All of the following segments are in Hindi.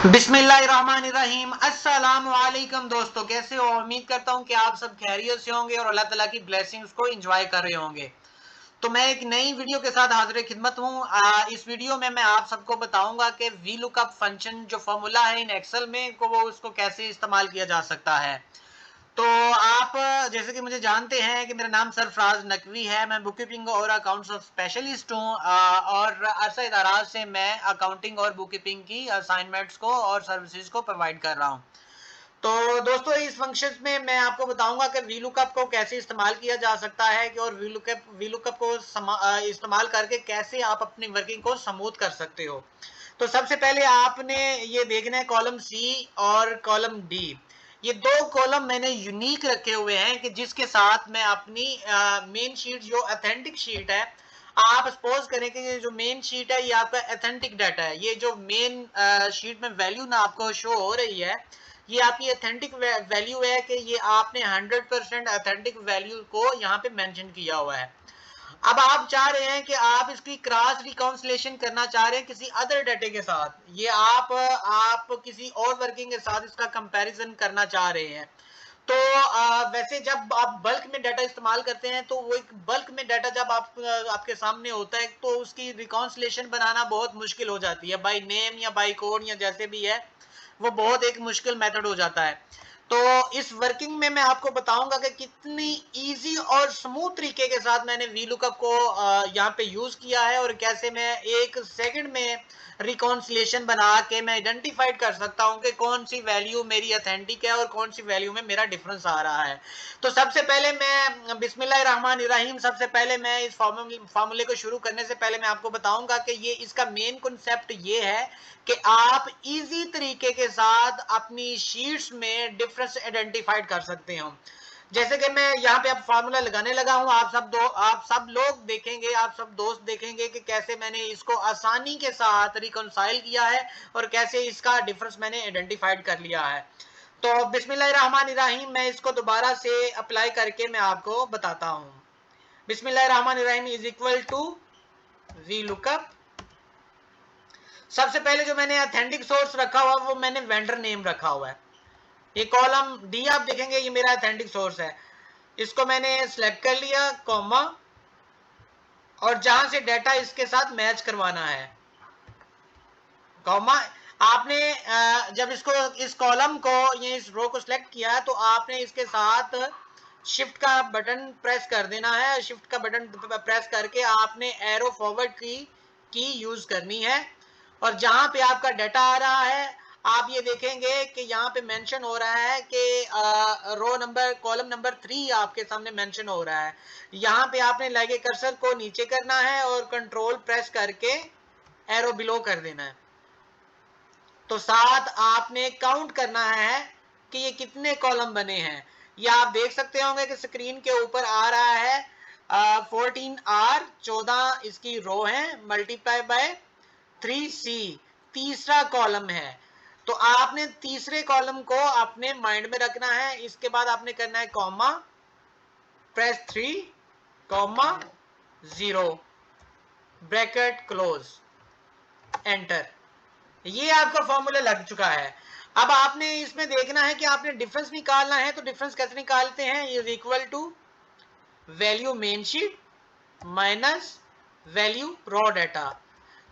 बिस्मिल्लाहिर्रहमानिर्रहीम। अस्सलाम वालेकुम दोस्तों, कैसे हो? उम्मीद करता हूँ कि आप सब खैरियत से होंगे और अल्लाह ताला की ब्लेसिंग्स को एंजॉय कर रहे होंगे। तो मैं एक नई वीडियो के साथ हाजिर खिदमत हूँ। इस वीडियो में मैं आप सबको बताऊंगा कि वी लुकअप फंक्शन जो फॉर्मूला है इन एक्सेल में को वो उसको कैसे इस्तेमाल किया जा सकता है। तो आप जैसे कि मुझे जानते हैं कि मेरा नाम सरफराज नकवी है, मैं बुक कीपिंग और अकाउंट्स स्पेशलिस्ट हूँ और अरसा दराज से मैं अकाउंटिंग और बुक कीपिंग की असाइनमेंट्स को और सर्विसेज को प्रोवाइड कर रहा हूँ। तो दोस्तों इस फंक्शन में मैं आपको बताऊंगा कि वीलुकअप को कैसे इस्तेमाल किया जा सकता है कि और वीलुकअप को इस्तेमाल करके कैसे आप अपनी वर्किंग को स्मूथ कर सकते हो। तो सबसे पहले आपने ये देखना है कॉलम सी और कॉलम डी। ये दो कॉलम मैंने यूनिक रखे हुए हैं कि जिसके साथ मैं अपनी मेन शीट जो ऑथेंटिक शीट है, आप सपोज करें कि ये जो मेन शीट है ये आपका ऑथेंटिक डाटा है। ये जो मेन शीट में वैल्यू ना आपको शो हो रही है, ये आपकी ऑथेंटिक वैल्यू है कि ये आपने 100% ऑथेंटिक वैल्यू को यहाँ पे मेंशन किया हुआ है। अब आप चाह रहे हैं कि आप इसकी क्रॉस रिकॉन्सिलेशन करना चाह रहे हैं किसी अदर डाटे के साथ, ये आप किसी और वर्किंग के साथ इसका कंपैरिजन करना चाह रहे हैं। तो वैसे जब आप बल्क में डाटा इस्तेमाल करते हैं तो वो एक बल्क में डाटा जब आपके सामने होता है तो उसकी रिकॉन्सिलेशन बनाना बहुत मुश्किल हो जाती है, बाय नेम या बाय कोड या जैसे भी है, वो बहुत एक मुश्किल मेथड हो जाता है। तो इस वर्किंग में मैं आपको बताऊंगा कि कितनी इजी और स्मूथ तरीके के साथ मैंने वीलुकअप को यहाँ पे यूज किया है और कैसे मैं एक सेकंड में रिकॉन्सिलेशन बना के मैं आइडेंटिफाइड कर सकता हूँ कि कौन सी वैल्यू मेरी ऑथेंटिक है और कौन सी वैल्यू में मेरा डिफरेंस आ रहा है। तो सबसे पहले मैं बिस्मिल्लाहिर्रहमानिर्रहीम, सबसे पहले मैं इस फार्मूले को शुरू करने से पहले मैं आपको बताऊंगा कि ये इसका मेन कॉन्सेप्ट ये है कि आप इजी तरीके के साथ अपनी शीट्स में डिफरेंस आइडेंटिफाइड कर सकते हो। जैसे कि मैं यहाँ पे अब फार्मूला लगाने लगा हूँ, आप सब लोग देखेंगे, आप सब दोस्त देखेंगे कि कैसे मैंने इसको आसानी के साथ रिकॉन्साइल किया है और कैसे इसका डिफरेंस मैंने आइडेंटिफाइड कर लिया है। तो बिस्मिल्लाहिर्रहमानिर्रहीम, मैं इसको दोबारा से अप्लाई करके मैं आपको बताता हूँ। बिस्मिल्लाहिर्रहमानिर्रहीम is equal to VLOOKUP. सबसे पहले जो मैंने ऑथेंटिक सोर्स रखा हुआ वो मैंने वेंडर नेम रखा हुआ है। ये कॉलम डी आप देखेंगे ये मेरा ऑथेंटिक सोर्स है, इसको मैंने सिलेक्ट कर लिया, कॉमा, और जहां से डाटा इसके साथ मैच करवाना है, कॉमा। आपने जब इसको इस कॉलम को ये इस रो को सिलेक्ट किया तो आपने इसके साथ शिफ्ट का बटन प्रेस कर देना है। शिफ्ट का बटन प्रेस करके आपने एरो फॉरवर्ड की यूज करनी है और जहां पे आपका डाटा आ रहा है आप ये देखेंगे कि यहाँ पे मेंशन हो रहा है कि रो नंबर कॉलम नंबर 3 आपके सामने मेंशन हो रहा है। यहाँ पे आपने लाइक कर्सर को नीचे करना है और कंट्रोल प्रेस करके एरो बिलो कर देना है। तो साथ आपने काउंट करना है कि ये कितने कॉलम बने हैं। ये आप देख सकते होंगे कि स्क्रीन के ऊपर आ रहा है 14R, 14 इसकी रो है, मल्टीप्लाई बाय 3C तीसरा कॉलम है। तो आपने तीसरे कॉलम को अपने माइंड में रखना है। इसके बाद आपने करना है comma, press 3, comma 0, bracket close, enter. ये आपका फॉर्मूला लग चुका है। अब आपने इसमें देखना है कि आपने डिफरेंस निकालना है। तो डिफरेंस कैसे निकालते हैं, is equal to value main sheet minus value raw data.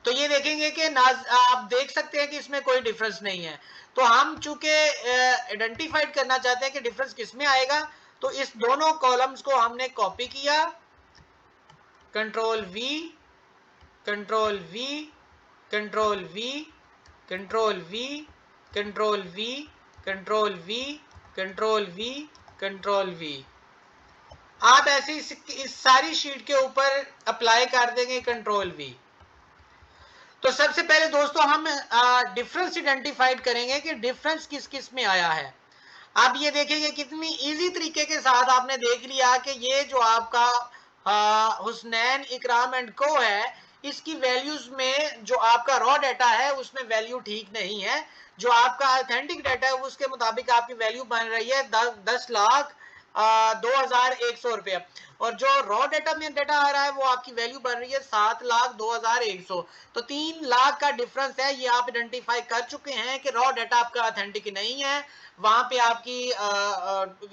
तो ये देखेंगे कि आप देख सकते हैं कि इसमें कोई डिफरेंस नहीं है। तो हम चूंकि आइडेंटिफाइड करना चाहते हैं कि डिफरेंस किसमें आएगा, तो इस दोनों कॉलम्स को हमने कॉपी किया, control we, control we, control we, control we, control we, control we, control we, control we. आप ऐसे इस सारी शीट के ऊपर अप्लाई कर देंगे कंट्रोल वी। तो सबसे पहले दोस्तों हम डिफरेंस आइडेंटिफाइड करेंगे कि डिफरेंस किस किस में आया है। आप ये देखेंगे कितनी इजी तरीके के साथ आपने देख लिया कि ये जो आपका हुसनैन, इकराम एंड को है, इसकी वैल्यूज में जो आपका रॉ डाटा है उसमें वैल्यू ठीक नहीं है। जो आपका ऑथेंटिक डाटा है उसके मुताबिक आपकी वैल्यू बन रही है 10 लाख 2100 और जो रॉ डाटा में डाटा आ रहा है वो आपकी वैल्यू बन रही है 7,02,100। तो 3 लाख का डिफरेंस है, ये आप आइडेंटिफाई कर चुके हैं कि रॉ डाटा आपका ऑथेंटिक नहीं है। वहां पे आपकी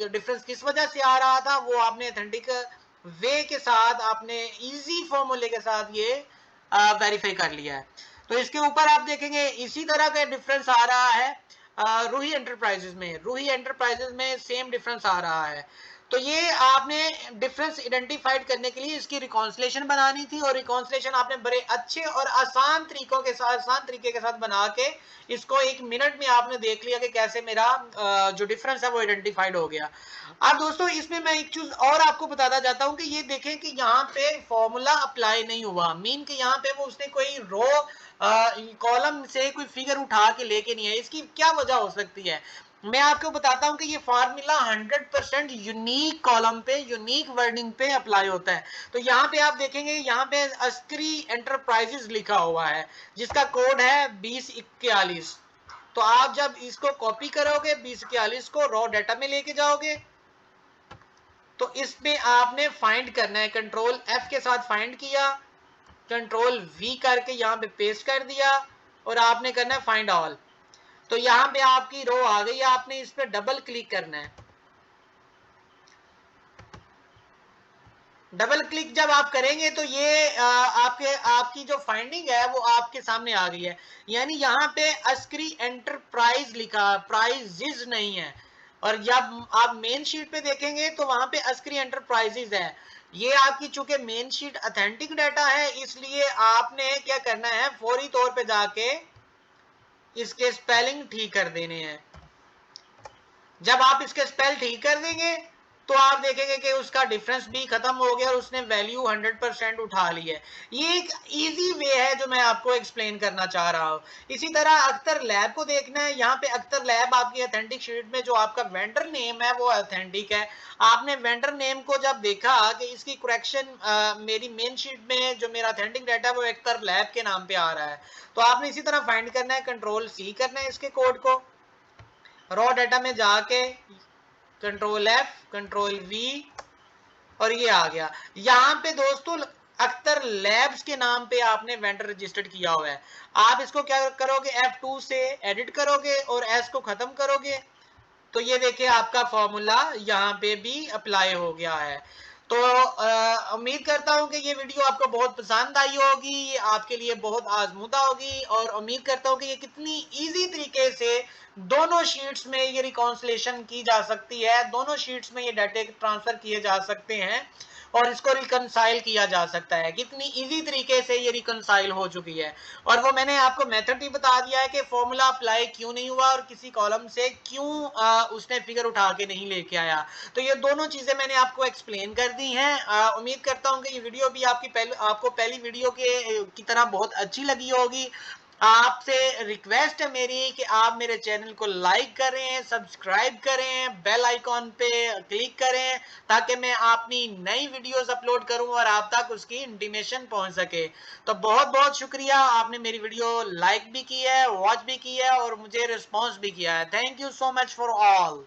डिफरेंस किस वजह से आ रहा था, वो आपने ऑथेंटिक वे के साथ, आपने इजी फॉर्मूले के साथ ये वेरीफाई कर लिया है। तो इसके ऊपर आप देखेंगे इसी तरह का डिफरेंस आ रहा है रूही एंटरप्राइजेस में। रूही एंटरप्राइजेस में सेम डिफरेंस आ रहा है। तो ये आपने डिफरेंस आइडेंटिफाइड करने के लिए इसकी रिकॉन्सिलेशन बनानी थी, और रिकॉन्सिलेशन आपने बड़े अच्छे और आसान तरीकों के साथ, आसान तरीके के साथ बना के इसको 1 मिनट में आपने देख लिया कि कैसे मेरा जो डिफरेंस है वो आइडेंटिफाइड हो गया। अब दोस्तों इसमें मैं एक चीज और आपको बताता जाता हूं कि ये देखें कि यहाँ पे फॉर्मूला अप्लाई नहीं हुआ, मीन कि यहाँ पे वो उसने कोई रो कॉलम से कोई फिगर उठा के लेके नहीं है। इसकी क्या वजह हो सकती है, मैं आपको बताता हूं कि ये फार्मूला 100% यूनिक कॉलम पे, यूनिक वर्डिंग पे अप्लाई होता है। तो यहाँ पे आप देखेंगे, यहाँ पे अस्करी एंटरप्राइजेस लिखा हुआ है जिसका कोड है 2041। तो आप जब इसको कॉपी करोगे 2041 को रॉ डाटा में लेके जाओगे, तो इसमें आपने फाइंड करना है, कंट्रोल F के साथ फाइंड किया, कंट्रोल V करके यहाँ पे पेस्ट कर दिया, और आपने करना है फाइंड ऑल। तो यहाँ पे आपकी रो आ गई, आपने इस पे डबल क्लिक करना है। डबल क्लिक जब आप करेंगे तो ये आपकी जो फाइंडिंग है वो आपके सामने आ गई है। यानी यहाँ पे अस्करी एंटरप्राइज लिखा, प्राइजेज नहीं है। और जब आप मेन शीट पे देखेंगे तो वहां पे अस्करी एंटरप्राइजेज है। ये आपकी चूंकि मेन शीट ऑथेंटिक डाटा है, इसलिए आपने क्या करना है, फौरी तौर पे जाके इसके स्पेलिंग ठीक कर देने हैं। जब आप इसके स्पेल ठीक कर देंगे तो आप देखेंगे कि उसका डिफरेंस भी खत्म हो गया और उसने वैल्यू 100% उठा ली है। ये एक इजी वे है जो मैं आपको एक्सप्लेन करना चाह रहा हूँ। इसी तरह अख्तर लैब को देखना है। यहाँ पे अख्तर लैब आपकी ऑथेंटिक शीट में जो आपका वेंडर नेम है वो ऑथेंटिक है। आपने वेंडर नेम को जब देखा कि इसकी करेक्शन मेरी मेन शीट में जो मेरा ऑथेंटिक डाटा है वो अख्तर लैब के नाम पे आ रहा है, तो आपने इसी तरह फाइंड करना है, कंट्रोल C करना है इसके कोड को, रॉ डाटा में जाके कंट्रोल F कंट्रोल V, और ये आ गया। यहाँ पे दोस्तों अख्तर लैब्स के नाम पे आपने वेंडर रजिस्टर्ड किया हुआ है। आप इसको क्या करोगे, F2 से एडिट करोगे और S को खत्म करोगे, तो ये देखिए आपका फॉर्मूला यहाँ पे भी अप्लाई हो गया है। तो उम्मीद करता हूँ कि ये वीडियो आपको बहुत पसंद आई होगी, ये आपके लिए बहुत आजमूदा होगी, और उम्मीद करता हूँ कि ये कितनी इजी तरीके से दोनों शीट्स में ये रिकॉन्सिलेशन की जा सकती है, दोनों शीट्स में ये डाटे ट्रांसफर किए जा सकते हैं और इसको रिकंसाइल किया जा सकता है। कितनी इजी तरीके से ये रिकंसाइल हो चुकी है, और वो मैंने आपको मेथड भी बता दिया है कि फॉर्मूला अप्लाई क्यों नहीं हुआ और किसी कॉलम से क्यों उसने फिगर उठा के नहीं लेके आया। तो ये दोनों चीजें मैंने आपको एक्सप्लेन कर दी हैं। उम्मीद करता हूँ कि ये वीडियो भी आपको पहली वीडियो की तरह बहुत अच्छी लगी होगी। आपसे रिक्वेस्ट है मेरी कि आप मेरे चैनल को लाइक करें, सब्सक्राइब करें, बेल आइकॉन पे क्लिक करें, ताकि मैं अपनी नई वीडियोस अपलोड करूं और आप तक उसकी इंटीमेशन पहुंच सके। तो बहुत बहुत शुक्रिया, आपने मेरी वीडियो लाइक भी की है, वॉच भी की है और मुझे रिस्पॉन्स भी किया है। Thank you so much for all.